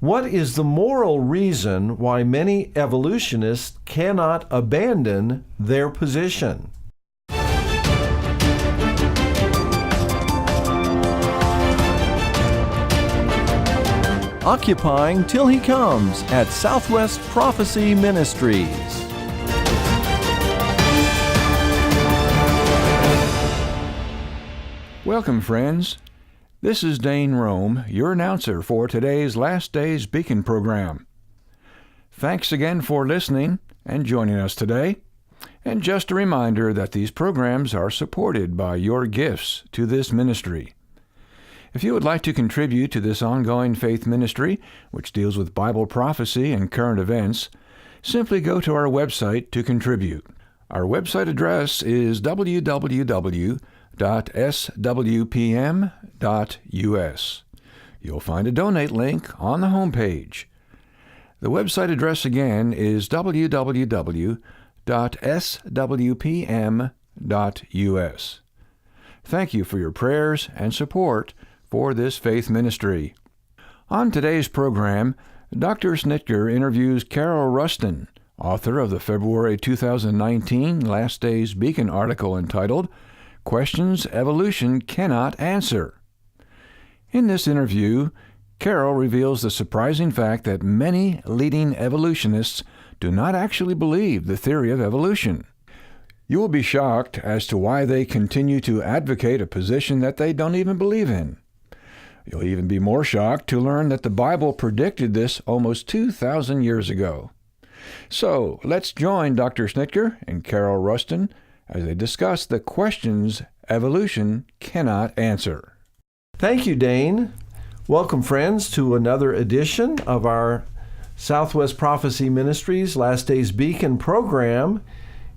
What is the moral reason why many evolutionists cannot abandon their position? Occupying Till He Comes at Southwest Prophecy Ministries. Welcome, friends. This is Dane Rome, your announcer for today's Last Days Beacon program. Thanks again for listening and joining us today. And just a reminder that these programs are supported by your gifts to this ministry. If you would like to contribute to this ongoing faith ministry, which deals with Bible prophecy and current events, simply go to our website to contribute. Our website address is www.swpm.us. You'll find a donate link on the homepage. The website address again is www.swpm.us. Thank you for your prayers and support for this faith ministry. On today's program, Dr. Snitker interviews Carol Rustin, author of the February 2019 Last Days Beacon article entitled, Questions Evolution Cannot Answer. In this interview, Carol reveals the surprising fact that many leading evolutionists do not actually believe the theory of evolution. You will be shocked as to why they continue to advocate a position that they don't even believe in. You'll even be more shocked to learn that the Bible predicted this almost 2,000 years ago. So, let's join Dr. Snitker and Carol Rustin as they discuss the questions evolution cannot answer. Thank you, Dane. Welcome, friends, to another edition of our Southwest Prophecy Ministries Last Days Beacon program.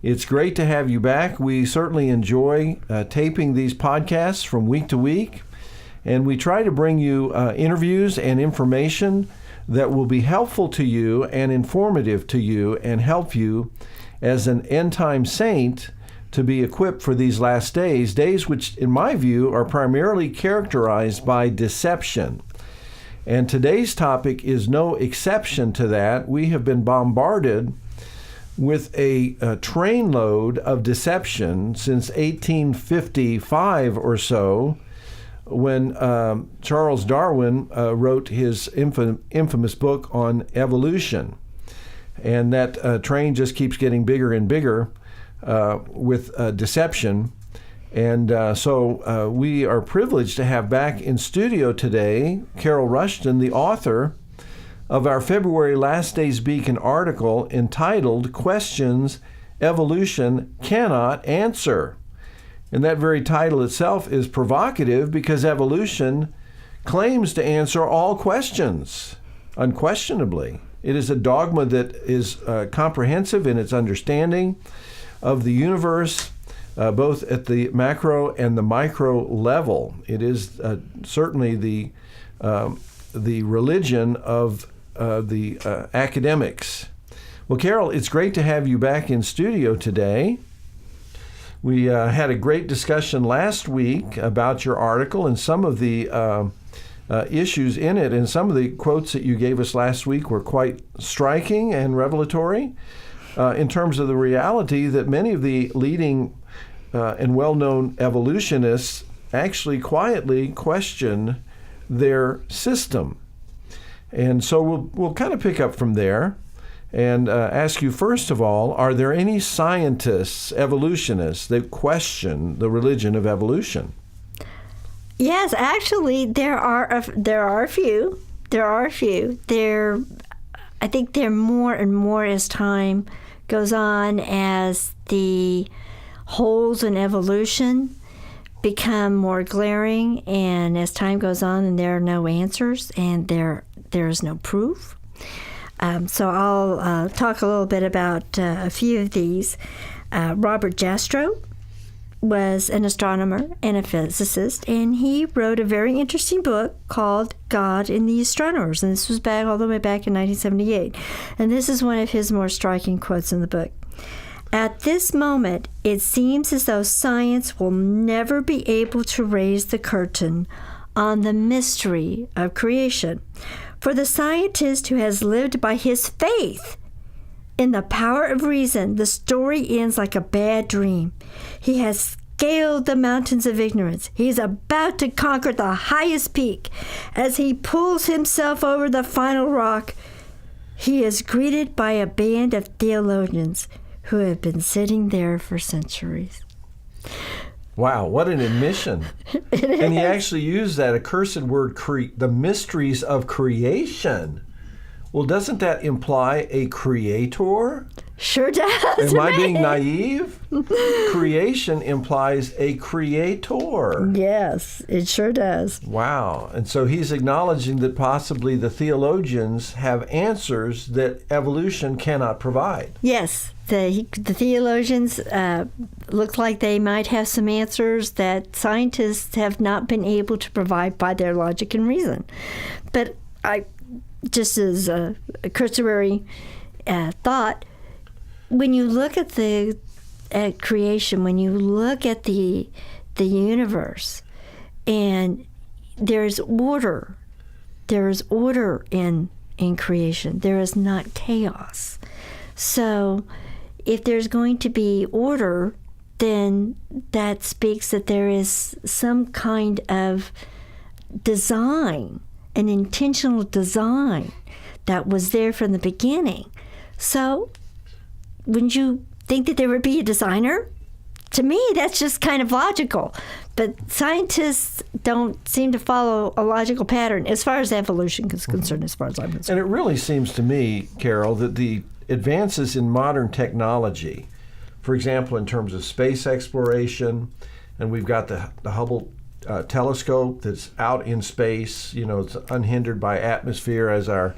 It's great to have you back. We certainly enjoy taping these podcasts from week to week, and we try to bring you interviews and information that will be helpful to you and informative to you and help you as an end-time saint to be equipped for these last days, days which, in my view, are primarily characterized by deception. And today's topic is no exception to that. We have been bombarded with a trainload of deception since 1855 or so, when Charles Darwin wrote his infamous book on evolution. And that train just keeps getting bigger and bigger with deception. And so we are privileged to have back in studio today Carol Rustin, the author of our February Last Days Beacon article entitled Questions Evolution Cannot Answer. And that very title itself is provocative because evolution claims to answer all questions, unquestionably. It is a dogma that is comprehensive in its understanding of the universe, both at the macro and the micro level. It is certainly the religion of the academics. Well, Carol, it's great to have you back in studio today. We had a great discussion last week about your article and some of the issues in it, and some of the quotes that you gave us last week were quite striking and revelatory in terms of the reality that many of the leading and well-known evolutionists actually quietly question their system. And so we'll kind of pick up from there and ask you, first of all, are there any scientists, evolutionists, that question the religion of evolution? Yes, actually, there are a few. I think there are more and more as time goes on, as the holes in evolution become more glaring, and as time goes on and there are no answers and there is no proof. So I'll talk a little bit about a few of these. Robert Jastrow was an astronomer and a physicist, and he wrote a very interesting book called God and the Astronomers, and this was all the way back in 1978. And this is one of his more striking quotes in the book. At this moment, it seems as though science will never be able to raise the curtain on the mystery of creation. For the scientist who has lived by his faith in the power of reason, the story ends like a bad dream. He has scaled the mountains of ignorance. He is about to conquer the highest peak. As he pulls himself over the final rock, he is greeted by a band of theologians who have been sitting there for centuries. Wow, what an admission. And he actually used that accursed word, the mysteries of creation. Well, doesn't that imply a creator? Sure does. Am I being naive? Creation implies a creator. Yes, it sure does. Wow. And so he's acknowledging that possibly the theologians have answers that evolution cannot provide. Yes, the theologians look like they might have some answers that scientists have not been able to provide by their logic and reason. But just as a cursory thought, when you look at creation, when you look at the universe, and there's order in creation. There is not chaos. So if there's going to be order, then that speaks that there is some kind of design, an intentional design that was there from the beginning. So wouldn't you think that there would be a designer? To me, that's just kind of logical. But scientists don't seem to follow a logical pattern as far as evolution is concerned, as far as I'm concerned. And it really seems to me, Carol, that the advances in modern technology, for example, in terms of space exploration, and we've got the Hubble telescope that's out in space, it's unhindered by atmosphere as our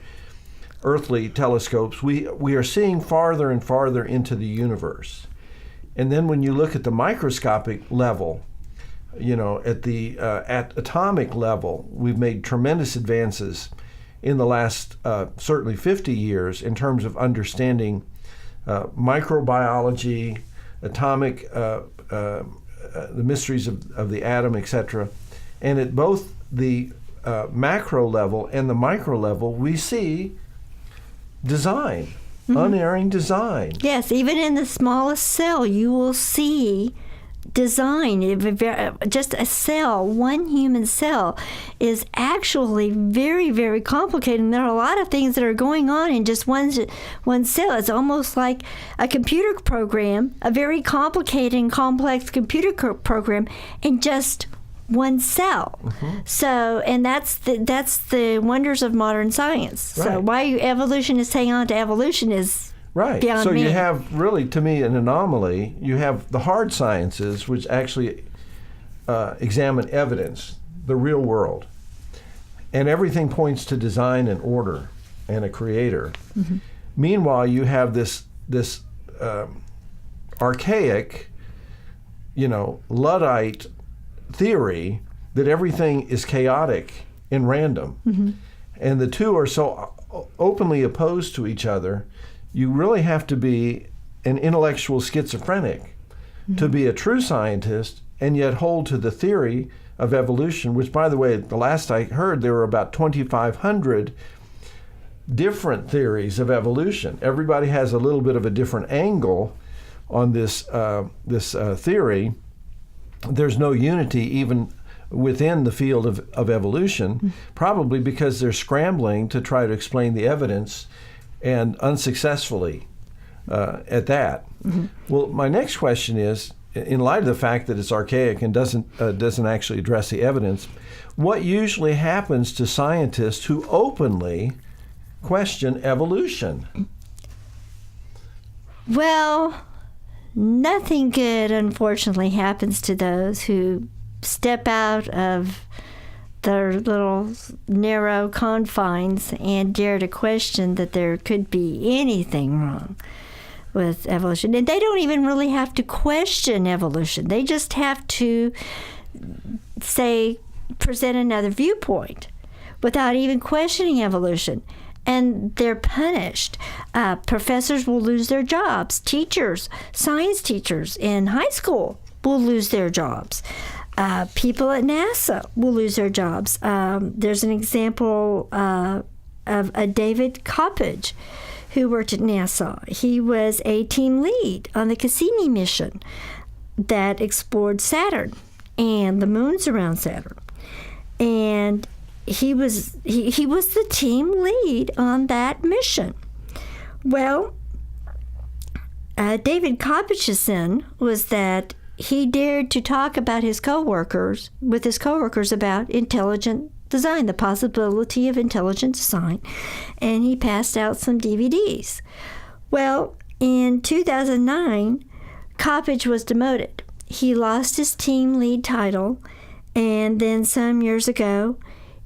earthly telescopes. We are seeing farther and farther into the universe. And then when you look at the microscopic level, at the atomic level, we've made tremendous advances in the last certainly 50 years in terms of understanding microbiology, atomic, the mysteries of the atom, etc. And at both the macro level and the micro level, we see design, unerring design. Yes, even in the smallest cell, you will see design. Just a cell, one human cell, is actually very, very complicated. And there are a lot of things that are going on in just one cell. It's almost like a computer program, a very complicated and complex computer program in just one cell. So, and that's the wonders of modern science. Right. So why evolution is hanging on to evolution is right. beyond So me. you have really, to me, an anomaly. You have the hard sciences, which actually examine evidence, the real world, and everything points to design and order and a creator. Meanwhile, you have this archaic, Luddite theory that everything is chaotic and random. And the two are so openly opposed to each other, you really have to be an intellectual schizophrenic to be a true scientist and yet hold to the theory of evolution, which, by the way, the last I heard, there were about 2,500 different theories of evolution. Everybody has a little bit of a different angle on this theory. There's no unity even within the field of evolution, probably because they're scrambling to try to explain the evidence, and unsuccessfully at that. Well, my next question is, in light of the fact that it's archaic and doesn't actually address the evidence, what usually happens to scientists who openly question evolution? Well, nothing good, unfortunately, happens to those who step out of their little narrow confines and dare to question that there could be anything wrong with evolution. And they don't even really have to question evolution. They just have to present another viewpoint without even questioning evolution. And they're punished. Professors will lose their jobs. Teachers, science teachers in high school will lose their jobs. People at NASA will lose their jobs. There's an example of a David Coppage who worked at NASA. He was a team lead on the Cassini mission that explored Saturn and the moons around Saturn. And he was the team lead on that mission. Well, David Coppage's sin was that he dared to talk about his coworkers about intelligent design, the possibility of intelligent design, and he passed out some DVDs. Well, in 2009, Coppage was demoted. He lost his team lead title, and then some years ago,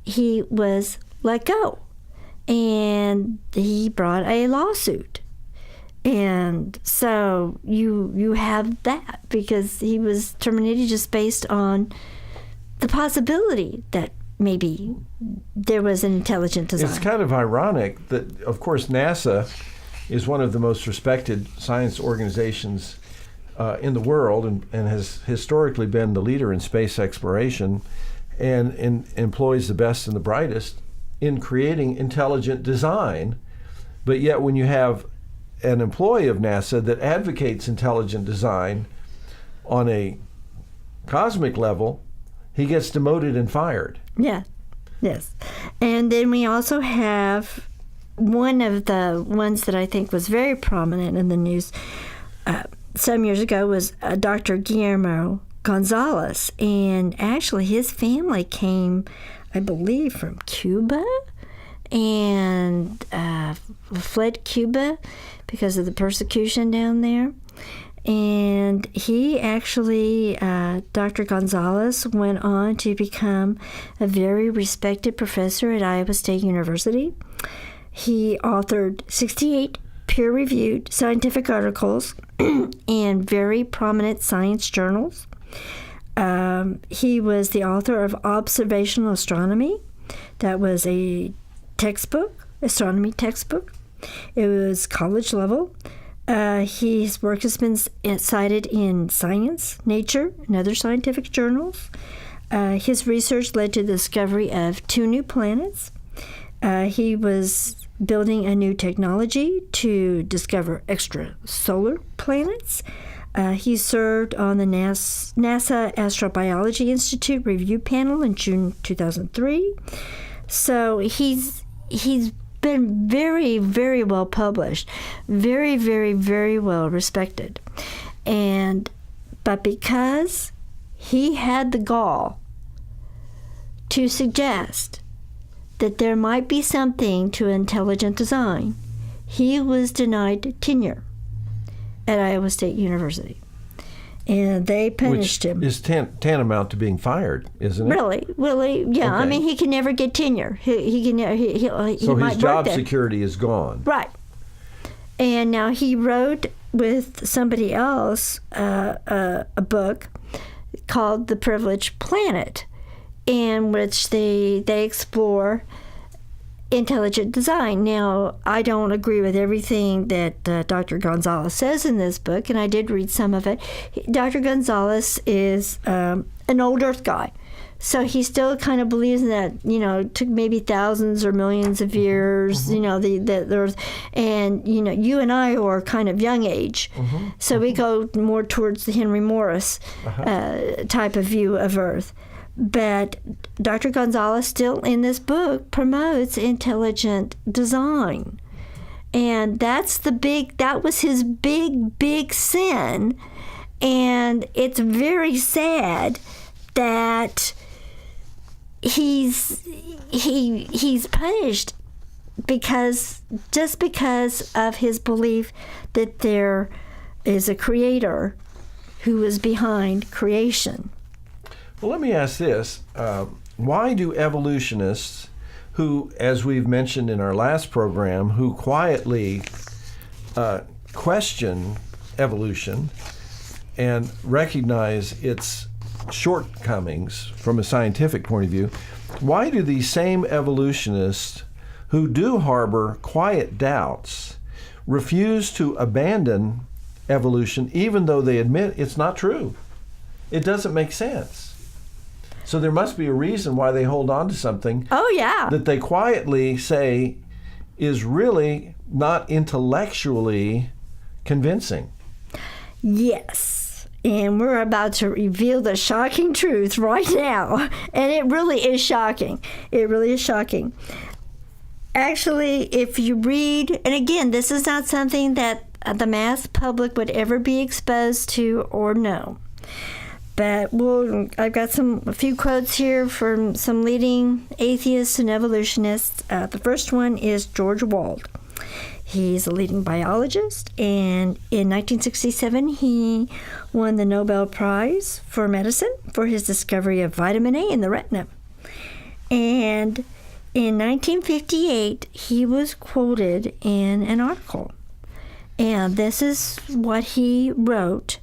he was let go, and he brought a lawsuit. And so you have that because he was terminated just based on the possibility that maybe there was an intelligent design. It's kind of ironic that, of course, NASA is one of the most respected science organizations in the world and has historically been the leader in space exploration and employs the best and the brightest in creating intelligent design. But yet when you have an employee of NASA that advocates intelligent design on a cosmic level, he gets demoted and fired. Yeah, yes. And then we also have one of the ones that I think was very prominent in the news some years ago was Dr. Guillermo Gonzalez. And actually his family came, I believe, from Cuba and fled Cuba because of the persecution down there. And he actually, Dr. Gonzalez, went on to become a very respected professor at Iowa State University. He authored 68 peer-reviewed scientific articles in very prominent science journals. He was the author of Observational Astronomy. That was a textbook, astronomy textbook. It was college level. His work has been cited in Science, Nature, and other scientific journals. His research led to the discovery of 2 new planets. He was building a new technology to discover extrasolar planets. He served on the NASA Astrobiology Institute review panel in June 2003. So he's been very, very well published, very, very, very well respected. But because he had the gall to suggest that there might be something to intelligent design, he was denied tenure at Iowa State University. And they punished him. Which is tantamount to being fired, isn't it? Really, yeah. Okay. I mean, he can never get tenure. He can never. So his job security is gone. Right. And now he wrote with somebody else a book called The Privileged Planet, in which they explore intelligent design. Now, I don't agree with everything that Dr. Gonzalez says in this book, and I did read some of it. Dr. Gonzalez is an old Earth guy, so he still kind of believes in that, it took maybe thousands or millions of years, the Earth, and, you and I are kind of young age, so we go more towards the Henry Morris type of view of Earth. But Dr. Gonzalez still in this book promotes intelligent design. And that was his big sin. And it's very sad that he's punished because of his belief that there is a creator who is behind creation. Well, let me ask this. Why do evolutionists who, as we've mentioned in our last program, who quietly question evolution and recognize its shortcomings from a scientific point of view, why do these same evolutionists who do harbor quiet doubts refuse to abandon evolution even though they admit it's not true? It doesn't make sense. So there must be a reason why they hold on to something Oh, yeah. that they quietly say is really not intellectually convincing. Yes. And we're about to reveal the shocking truth right now. And it really is shocking. It really is shocking. Actually, if you read, and again, this is not something that the mass public would ever be exposed to or know. But I've got a few quotes here from some leading atheists and evolutionists. The first one is George Wald. He's a leading biologist, and in 1967 he won the Nobel Prize for Medicine for his discovery of vitamin A in the retina. And in 1958 he was quoted in an article, and this is what he wrote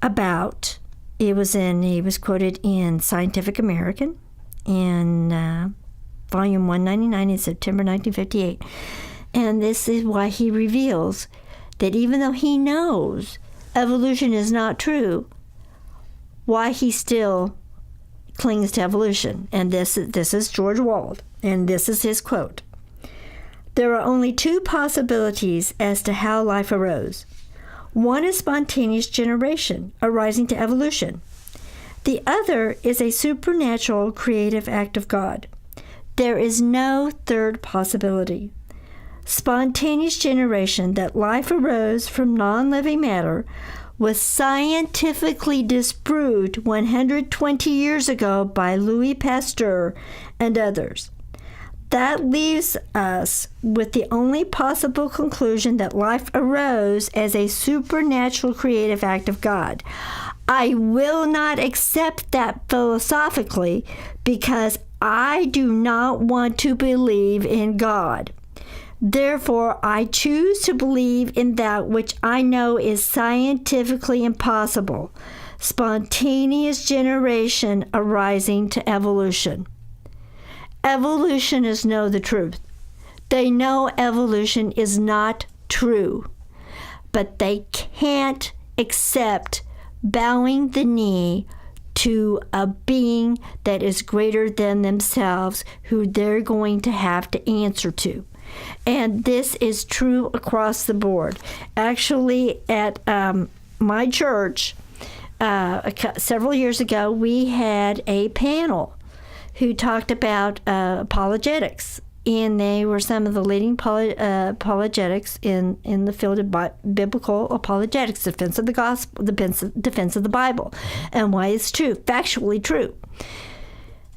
about. He was quoted in Scientific American in volume 199 in September 1958. And this is why he reveals that even though he knows evolution is not true, why he still clings to evolution. And this is George Wald, and this is his quote. "There are only two possibilities as to how life arose. One is spontaneous generation, arising to evolution. The other is a supernatural creative act of God. There is no third possibility. Spontaneous generation, that life arose from non-living matter, was scientifically disproved 120 years ago by Louis Pasteur and others. That leaves us with the only possible conclusion that life arose as a supernatural creative act of God. I will not accept that philosophically because I do not want to believe in God. Therefore, I choose to believe in that which I know is scientifically impossible, spontaneous generation arising to evolution." Evolutionists know the truth. They know evolution is not true, but they can't accept bowing the knee to a being that is greater than themselves, who they're going to have to answer to. And this is true across the board. Actually, at my church, several years ago, we had a panel who talked about apologetics, and they were some of the leading apologetics in the field of biblical apologetics, defense of the gospel, defense of the Bible, and why it's true, factually true.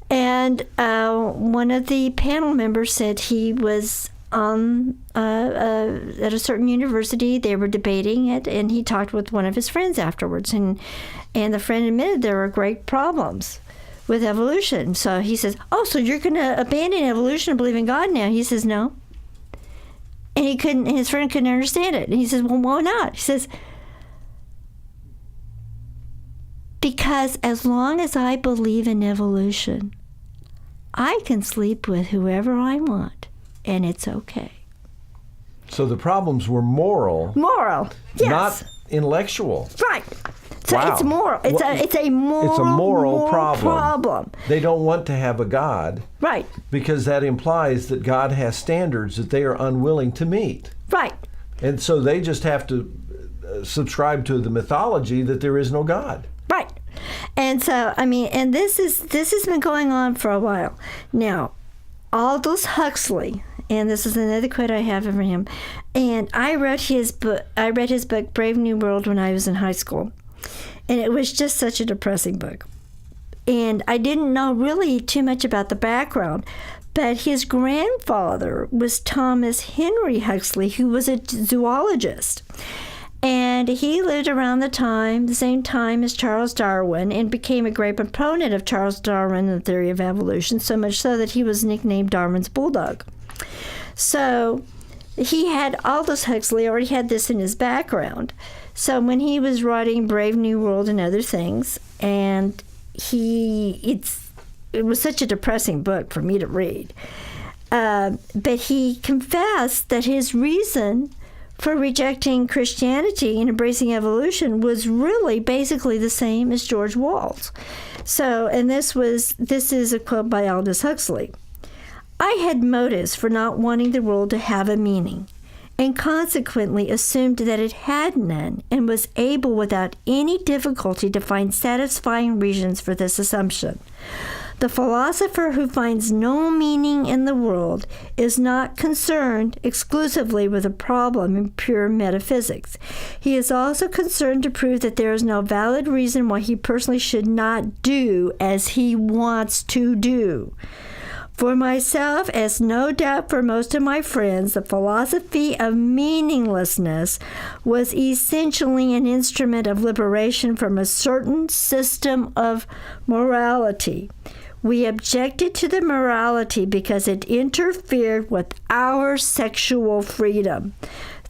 And one of the panel members said he was at a certain university. They were debating it, and he talked with one of his friends afterwards, and the friend admitted there were great problems with evolution. So he says, "Oh, so you're going to abandon evolution and believe in God now?" He says, "No." And his friend couldn't understand it. And he says, "Well, why not?" He says, "Because as long as I believe in evolution, I can sleep with whoever I want, and it's okay." So the problems were moral. Moral, yes. Not intellectual. Right. So Wow. it's moral. It's a moral problem. They don't want to have a God. Right. Because that implies that God has standards that they are unwilling to meet. Right. And so they just have to subscribe to the mythology that there is no God. Right. And so, and this has been going on for a while. Now, Aldous Huxley, and this is another quote I have from him, and I read his book Brave New World when I was in high school. And it was just such a depressing book. And I didn't know really too much about the background, but his grandfather was Thomas Henry Huxley, who was a zoologist. And he lived around the same time as Charles Darwin, and became a great proponent of Charles Darwin and the theory of evolution, so much so that he was nicknamed Darwin's Bulldog. So Aldous Huxley already had this in his background. So when he was writing Brave New World and other things, and it was such a depressing book for me to read, but he confessed that his reason for rejecting Christianity and embracing evolution was really basically the same as George Wald's. So, and this is a quote by Aldous Huxley. I had motives for not wanting the world to have a meaning, and consequently assumed that it had none, and was able without any difficulty to find satisfying reasons for this assumption. The philosopher who finds no meaning in the world is not concerned exclusively with a problem in pure metaphysics. He is also concerned to prove that there is no valid reason why he personally should not do as he wants to do. For myself, as no doubt for most of my friends, the philosophy of meaninglessness was essentially an instrument of liberation from a certain system of morality. We objected to the morality because it interfered with our sexual freedom.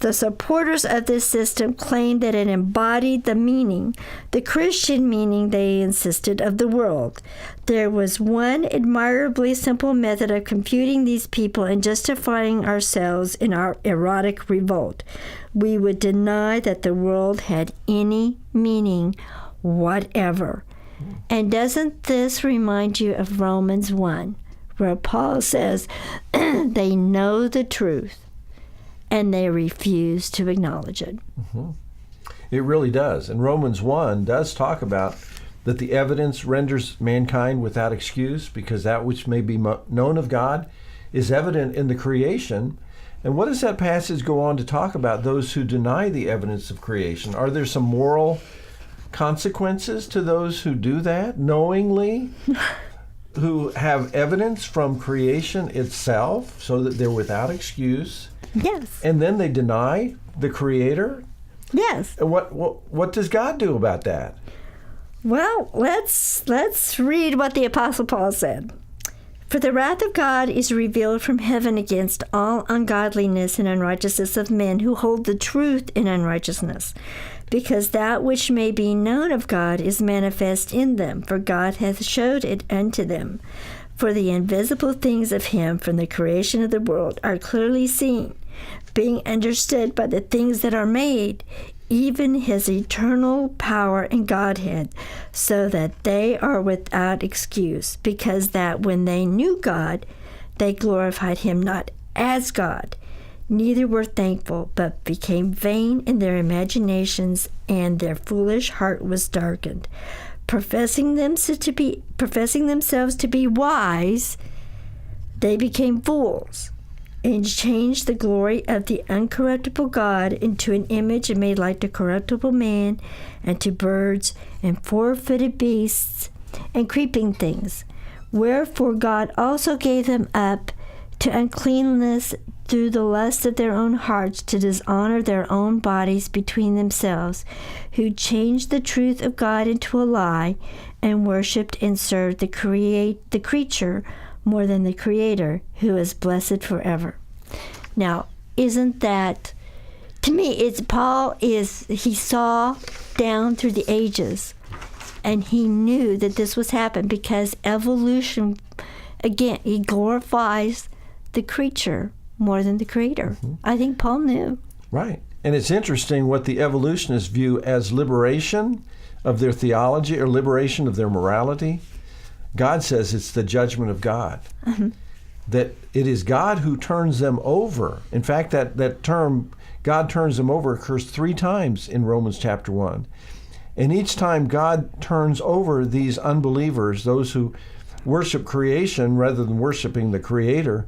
The supporters of this system claimed that it embodied the meaning, the Christian meaning, they insisted, of the world. There was one admirably simple method of confuting these people and justifying ourselves in our erotic revolt. We would deny that the world had any meaning whatever. And doesn't this remind you of Romans 1, where Paul says, they know the truth, and they refuse to acknowledge it. Mm-hmm. It really does. And Romans 1 does talk about that the evidence renders mankind without excuse, because that which may be known of God is evident in the creation. And what does that passage go on to talk about? Those who deny the evidence of creation. Are there some moral consequences to those who do that knowingly, who have evidence from creation itself so that they're without excuse? Yes. And then they deny the Creator? Yes. And what does God do about that? Well, let's read what the Apostle Paul said. For the wrath of God is revealed from heaven against all ungodliness and unrighteousness of men who hold the truth in unrighteousness, because that which may be known of God is manifest in them, for God hath showed it unto them. For the invisible things of him from the creation of the world are clearly seen, being understood by the things that are made, even his eternal power and Godhead, so that they are without excuse, because that when they knew God, they glorified him not as God, neither were thankful, but became vain in their imaginations, and their foolish heart was darkened. Professing themselves to be wise, they became fools, and changed the glory of the uncorruptible God into an image made like the corruptible man, and to birds, and four-footed beasts, and creeping things. Wherefore God also gave them up to uncleanness through the lust of their own hearts, to dishonor their own bodies between themselves, who changed the truth of God into a lie, and worshipped and served the creature more than the Creator, who is blessed forever. Now, isn't that, to me, he saw down through the ages, and he knew that this was happening because evolution, again, he glorifies the creature more than the Creator. Mm-hmm. I think Paul knew. Right. And it's interesting what the evolutionists view as liberation of their theology or liberation of their morality. God says it's the judgment of God. Mm-hmm. That it is God who turns them over. In fact, that term, God turns them over, occurs 3 times in Romans chapter 1. And each time God turns over these unbelievers, those who worship creation rather than worshiping the Creator,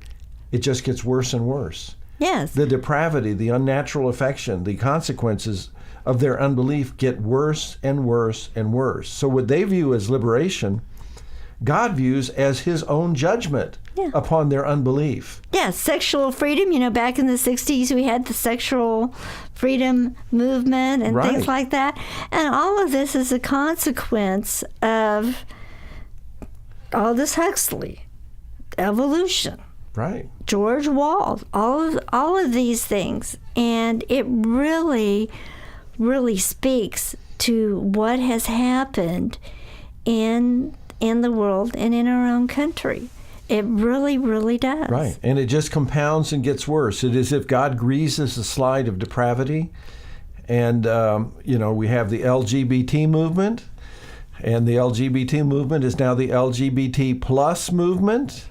it just gets worse and worse. Yes. The depravity, the unnatural affection, the consequences of their unbelief get worse and worse and worse. So what they view as liberation, God views as his own judgment upon their unbelief. Yeah, sexual freedom. Back in the 60s, we had the sexual freedom movement and things like that. And all of this is a consequence of Aldous Huxley, evolution. Right. George Wald, all of these things. And it really, really speaks to what has happened in the world and in our own country. It really, really does. Right. And it just compounds and gets worse. It is as if God greases the slide of depravity. And, we have the LGBT movement. And the LGBT movement is now the LGBT plus movement.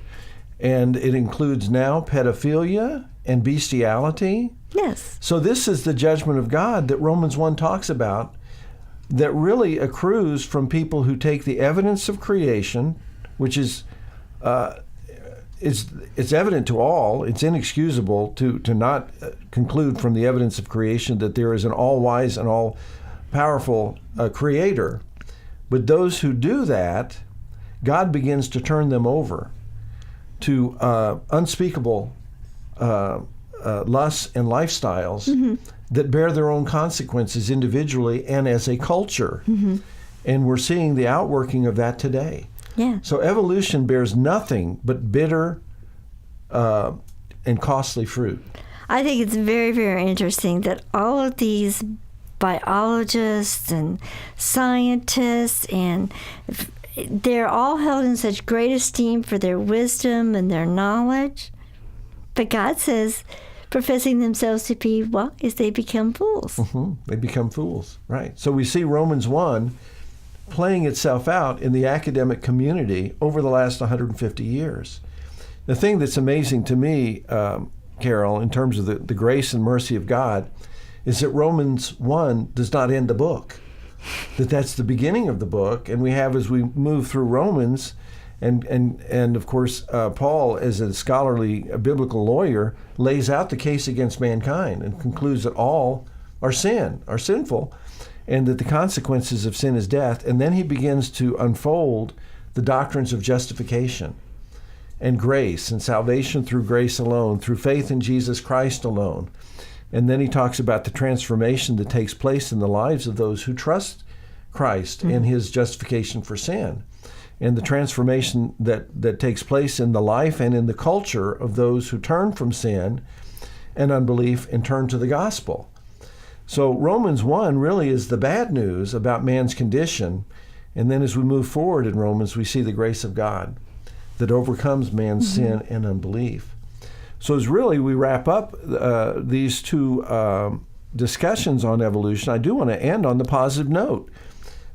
And it includes now pedophilia and bestiality. Yes. So this is the judgment of God that Romans 1 talks about, that really accrues from people who take the evidence of creation, which is it's evident to all. It's inexcusable to not conclude from the evidence of creation that there is an all-wise and all-powerful creator. But those who do that, God begins to turn them over to unspeakable lusts and lifestyles that bear their own consequences individually and as a culture. And we're seeing the outworking of that today. Yeah. So evolution bears nothing but bitter and costly fruit. I think it's very, very interesting that all of these biologists and scientists, and they're all held in such great esteem for their wisdom and their knowledge. But God says, professing themselves to be wise, they become fools. They become fools, right. So we see Romans 1 playing itself out in the academic community over the last 150 years. The thing that's amazing to me, Carol, in terms of the grace and mercy of God, is that Romans 1 does not end the book. That's the beginning of the book, and we have, as we move through Romans, and of course, Paul, as a scholarly biblical lawyer, lays out the case against mankind and concludes that all are sinful, and that the consequences of sin is death. And then he begins to unfold the doctrines of justification and grace and salvation through grace alone, through faith in Jesus Christ alone. And then he talks about the transformation that takes place in the lives of those who trust Christ and his justification for sin, and the transformation that takes place in the life and in the culture of those who turn from sin and unbelief and turn to the gospel. So Romans 1 really is the bad news about man's condition. And then as we move forward in Romans, we see the grace of God that overcomes man's sin and unbelief. So as really we wrap up these two discussions on evolution, I do want to end on the positive note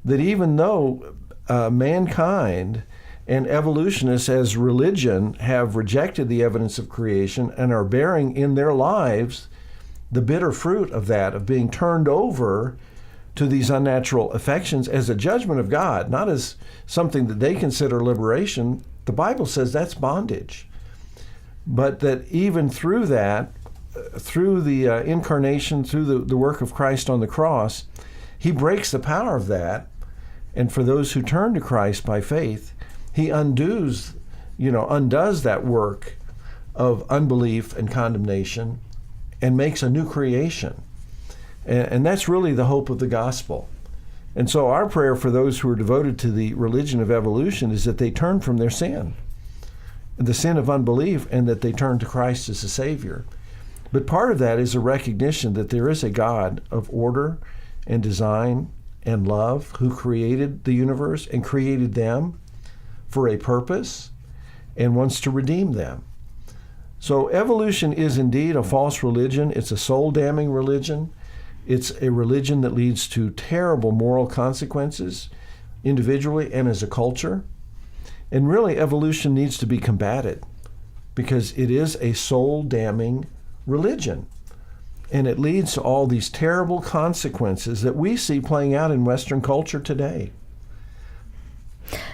that even though mankind and evolutionists as religion have rejected the evidence of creation and are bearing in their lives the bitter fruit of that, of being turned over to these unnatural affections as a judgment of God, not as something that they consider liberation. The Bible says that's bondage. But that even through that, through the incarnation, through the work of Christ on the cross, he breaks the power of that. And for those who turn to Christ by faith, he undoes that work of unbelief and condemnation and makes a new creation. And that's really the hope of the gospel. And so our prayer for those who are devoted to the religion of evolution is that they turn from their sin, the sin of unbelief, and that they turn to Christ as a Savior. But part of that is a recognition that there is a God of order and design and love who created the universe and created them for a purpose and wants to redeem them. So evolution is indeed a false religion. It's a soul-damning religion. It's a religion that leads to terrible moral consequences individually and as a culture. And really, evolution needs to be combated because it is a soul-damning religion. And it leads to all these terrible consequences that we see playing out in Western culture today.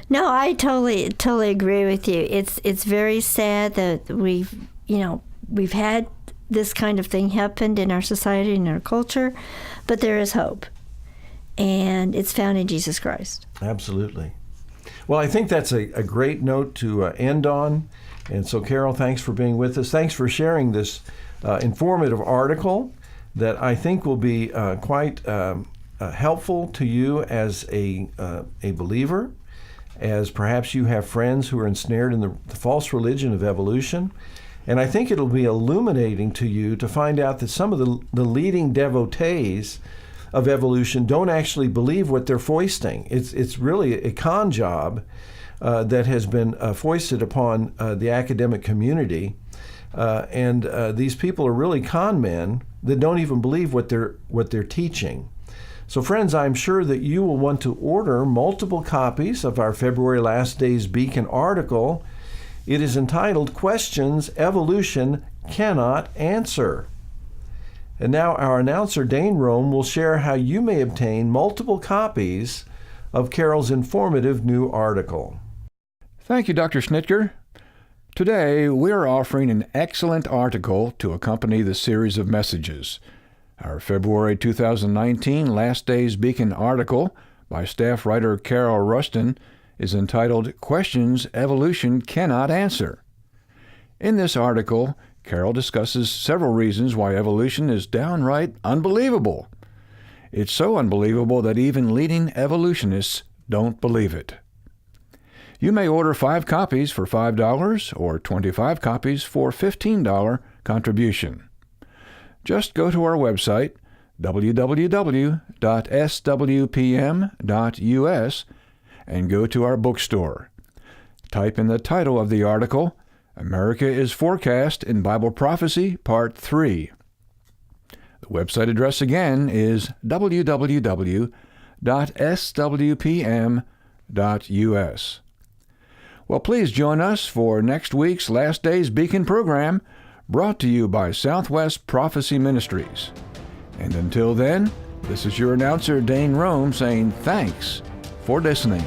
No, I totally agree with you. It's very sad that we've had this kind of thing happened in our society and our culture, but there is hope, and it's found in Jesus Christ. Absolutely. Well, I think that's a great note to end on. And so, Carol, thanks for being with us. Thanks for sharing this informative article that I think will be quite helpful to you as a believer, as perhaps you have friends who are ensnared in the false religion of evolution. And I think it'll be illuminating to you to find out that some of the leading devotees of evolution don't actually believe what they're foisting. It's really a con job that has been foisted upon the academic community. And these people are really con men that don't even believe what they're teaching. So friends, I'm sure that you will want to order multiple copies of our February Last Days Beacon article. It is entitled Questions Evolution Cannot Answer. And now our announcer, Dane Rome, will share how you may obtain multiple copies of Carol's informative new article. Thank you, Dr. Schnitker. Today, we are offering an excellent article to accompany the series of messages. Our February 2019 Last Days Beacon article by staff writer Carol Rustin is entitled Questions Evolution Cannot Answer. In this article, Carol discusses several reasons why evolution is downright unbelievable. It's so unbelievable that even leading evolutionists don't believe it. You may order 5 copies for $5 or 25 copies for $15 contribution. Just go to our website, www.swpm.us, and go to our bookstore. Type in the title of the article, America is Forecast in Bible Prophecy, Part 3. The website address again is www.swpm.us. Well, please join us for next week's Last Days Beacon program, brought to you by Southwest Prophecy Ministries. And until then, this is your announcer, Dane Rome, saying thanks for listening.